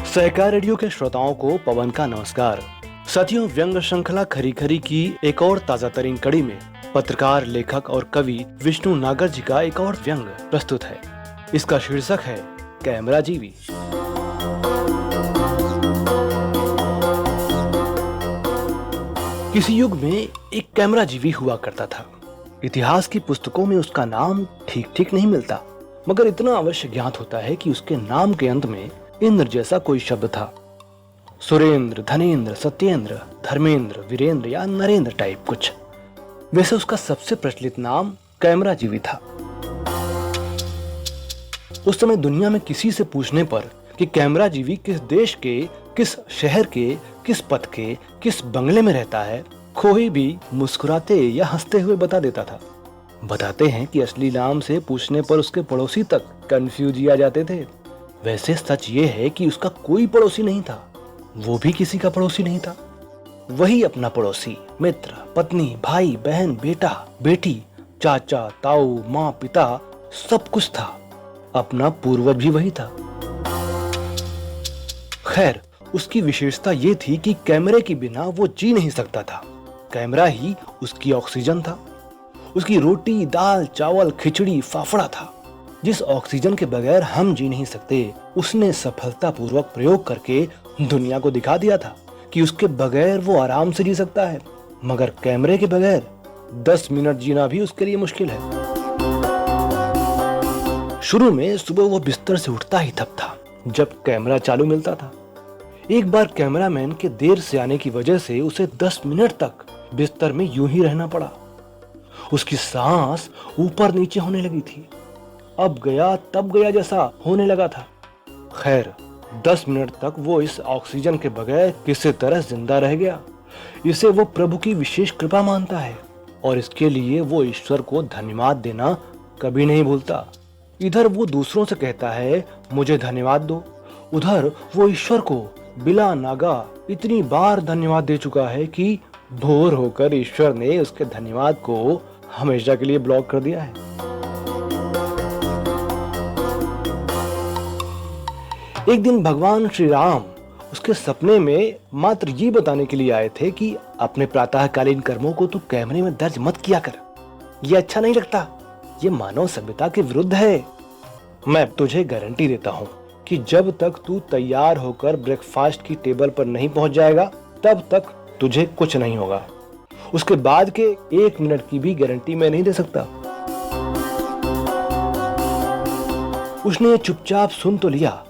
सहकार radio के श्रोताओं को पवन का नमस्कार। साथियों, व्यंग श्रृंखला खरी खरी की एक और ताजा तरीन कड़ी में पत्रकार, लेखक और कवि विष्णु नागर जी का एक और व्यंग प्रस्तुत है। इसका शीर्षक है कैमरा जीवी। किसी युग में एक कैमरा जीवी हुआ करता था। इतिहास की पुस्तकों में उसका नाम ठीक ठीक नहीं मिलता, मगर इतना अवश्य ज्ञात होता है कि उसके नाम के अंत में इंद्र जैसा कोई शब्द था। सुरेंद्र, धनेंद्र, सत्येंद्र, धर्मेंद्र, वीरेंद्र या नरेंद्र टाइप कुछ। वैसे उसका सबसे प्रचलित नाम कैमरा जीवी था। उस समय दुनिया में किसी से पूछने पर कि कैमरा जीवी किस देश के, किस शहर के, किस पद के, किस बंगले में रहता है, कोई भी मुस्कुराते या हंसते हुए बता देता था। बताते हैं कि असली नाम से पूछने पर उसके पड़ोसी तक कंफ्यूज आ जाते थे। वैसे सच ये है कि उसका कोई पड़ोसी नहीं था, वो भी किसी का पड़ोसी नहीं था। वही अपना पड़ोसी, मित्र, पत्नी, भाई, बहन, बेटा, बेटी, चाचा, ताऊ, माँ, पिता, सब कुछ था। अपना पूर्वज भी वही था। खैर, उसकी विशेषता ये थी कि कैमरे के बिना वो जी नहीं सकता था। कैमरा ही उसकी ऑक्सीजन था। उसकी रोटी, दाल, चावल, खिचड़ी, फाफड़ा था। जिस ऑक्सीजन के बगैर हम जी नहीं सकते, उसने सफलतापूर्वक प्रयोग करके दुनिया को दिखा दिया था कि उसके बगैर वो आराम से जी सकता है। मगर कैमरे के बगैर 10 मिनट जीना भी उसके लिए मुश्किल है। शुरू में सुबह वो बिस्तर से उठता ही तब था जब कैमरा चालू मिलता था। एक बार कैमरामैन के देर से आने की वजह से उसे 10 मिनट तक बिस्तर में यूं ही रहना पड़ा। उसकी सांस ऊपर नीचे होने लगी थी। अब गया तब गया जैसा होने लगा था। खैर, 10 मिनट तक वो इस ऑक्सीजन के बगैर किसी तरह जिंदा रह गया। इसे वो प्रभु की विशेष कृपा मानता है और इसके लिए वो ईश्वर को धन्यवाद देना कभी नहीं भूलता। इधर वो दूसरों से कहता है मुझे धन्यवाद दो, उधर वो ईश्वर को बिला नागा इतनी बार धन्यवाद दे चुका है कि बोर होकर ईश्वर ने उसके धन्यवाद को हमेशा के लिए ब्लॉक कर दिया है। एक दिन भगवान श्री राम उसके सपने में मात्र ये बताने के लिए आए थे कि अपने प्रातःकालीन कर्मों को तू कैमरे में दर्ज मत किया कर, ये अच्छा नहीं लगता, ये मानव सभ्यता के विरुद्ध है। मैं तुझे गारंटी देता हूँ कि जब तक तू तैयार होकर ब्रेकफास्ट की टेबल पर नहीं पहुंच जाएगा, तब तक तुझे कुछ नहीं होगा। उसके बाद के 1 मिनट की भी गारंटी मैं नहीं दे सकता। उसने चुपचाप सुन तो लिया,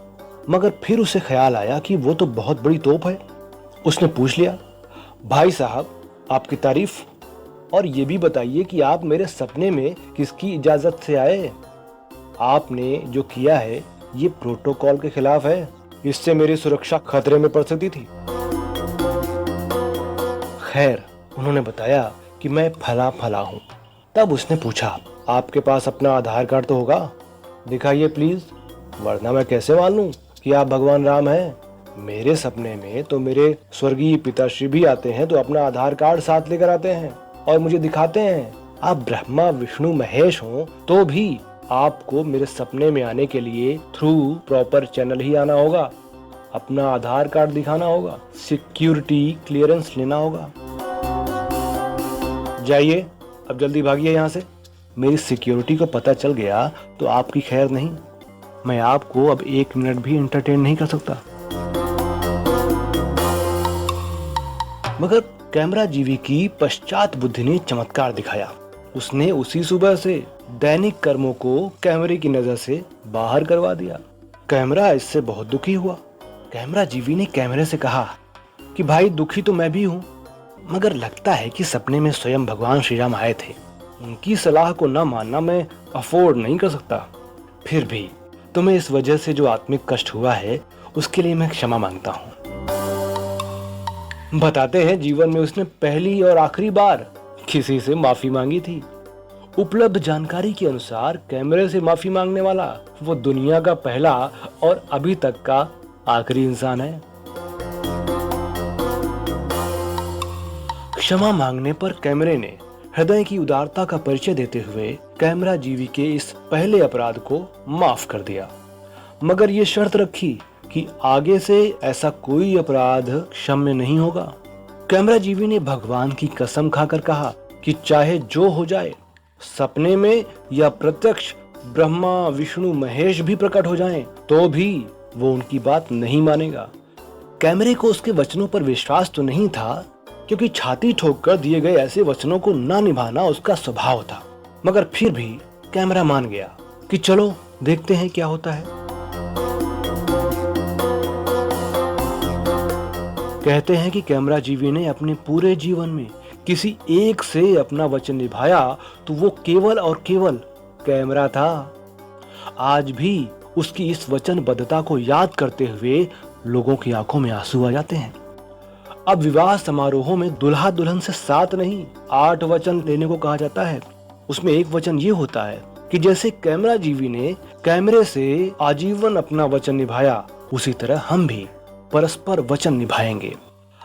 मगर फिर उसे ख्याल आया कि वो तो बहुत बड़ी तोप है। उसने पूछ लिया, भाई साहब आपकी तारीफ, और ये भी बताइए कि आप मेरे सपने में किसकी इजाजत से आए? आपने जो किया है ये प्रोटोकॉल के खिलाफ है, इससे मेरी सुरक्षा खतरे में पड़ सकती थी। खैर, उन्होंने बताया कि मैं फला फला हूँ। तब उसने पूछा, आपके पास अपना आधार कार्ड तो होगा, दिखाइए प्लीज, वरना मैं कैसे मान लूं कि आप भगवान राम हैं? मेरे सपने में तो मेरे स्वर्गीय पिताश्री भी आते हैं तो अपना आधार कार्ड साथ लेकर आते हैं और मुझे दिखाते हैं। आप ब्रह्मा विष्णु महेश हो तो भी आपको मेरे सपने में आने के लिए थ्रू प्रॉपर चैनल ही आना होगा, अपना आधार कार्ड दिखाना होगा, सिक्योरिटी क्लियरेंस लेना होगा। जाइए, अब जल्दी भागिए यहाँ से। मेरी सिक्योरिटी को पता चल गया तो आपकी खैर नहीं। मैं आपको अब 1 मिनट भी एंटरटेन नहीं कर सकता। मगर कैमरा जीवी की पश्चात बुद्धि ने चमत्कार दिखाया। उसने उसी सुबह से दैनिक कर्मों को कैमरे की नजर से बाहर करवा दिया। कैमरा इससे बहुत दुखी हुआ। कैमरा जीवी ने कैमरे से कहा कि भाई दुखी तो मैं भी हूँ, मगर लगता है कि सपने में स्वयं भगवान श्री राम आए थे। उनकी सलाह को न मानना मैं अफोर्ड नहीं कर सकता। फिर भी तुम्हें इस वजह से जो आत्मिक कष्ट हुआ है उसके लिए मैं क्षमा मांगता हूँ। बताते हैं जीवन में उसने पहली और आखिरी बार किसी से माफी मांगी थी। उपलब्ध जानकारी के अनुसार कैमरे से माफी मांगने वाला वो दुनिया का पहला और अभी तक का आखिरी इंसान है। क्षमा मांगने पर कैमरे ने हृदय की उदारता का परिचय देते हुए कैमरा जीवी के इस पहले अपराध को माफ कर दिया, मगर ये शर्त रखी कि आगे से ऐसा कोई अपराध क्षम्य नहीं होगा। कैमरा जीवी ने भगवान की कसम खाकर कहा कि चाहे जो हो जाए, सपने में या प्रत्यक्ष ब्रह्मा विष्णु महेश भी प्रकट हो जाएं, तो भी वो उनकी बात नहीं मानेगा। कैमरे को उसके वचनों पर विश्वास तो नहीं था, क्योंकि छाती ठोककर दिए गए ऐसे वचनों को ना निभाना उसका स्वभाव था, मगर फिर भी कैमरा मान गया कि चलो देखते हैं क्या होता है। कहते हैं कि कैमरा जीवी ने अपने पूरे जीवन में किसी एक से अपना वचन निभाया तो वो केवल और केवल कैमरा था। आज भी उसकी इस वचनबद्धता को याद करते हुए लोगों की आंखों में आंसू आ जाते हैं। अब विवाह समारोहों में दुल्हा दुल्हन से 7 नहीं 8 वचन लेने को कहा जाता है। उसमें एक वचन ये होता है कि जैसे कैमरा जीवी ने कैमरे से आजीवन अपना वचन निभाया, उसी तरह हम भी परस्पर वचन निभाएंगे।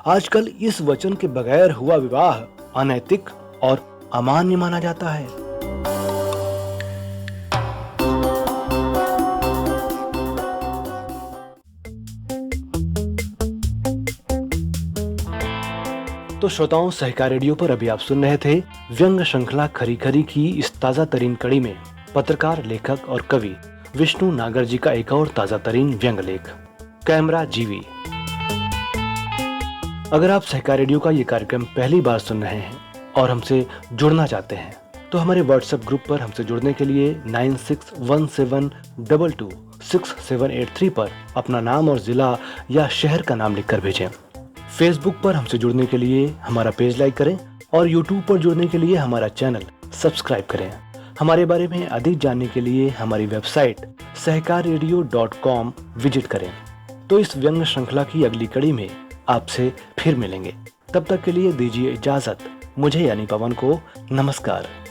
आजकल इस वचन के बगैर हुआ विवाह अनैतिक और अमान्य माना जाता है। तो श्रोताओं, सहकार रेडियो पर अभी आप सुन रहे थे व्यंग श्रृंखला खरी खरी की इस ताजा तरीन कड़ी में पत्रकार, लेखक और कवि विष्णु नागर जी का एक और ताजा तरीन व्यंग लेख, कैमरा जीवी। अगर आप सहकार रेडियो का ये कार्यक्रम पहली बार सुन रहे हैं और हमसे जुड़ना चाहते हैं, तो हमारे व्हाट्सएप ग्रुप पर हमसे जुड़ने के लिए 9617226783 पर अपना नाम और जिला या शहर का नाम लिखकर भेजें। फेसबुक पर हमसे जुड़ने के लिए हमारा पेज लाइक करें और यूट्यूब पर जुड़ने के लिए हमारा चैनल सब्सक्राइब करें। हमारे बारे में अधिक जानने के लिए हमारी वेबसाइट सहकाररेडियो.com विजिट करें। तो इस व्यंग श्रृंखला की अगली कड़ी में आपसे फिर मिलेंगे। तब तक के लिए दीजिए इजाजत मुझे यानी पवन को। नमस्कार।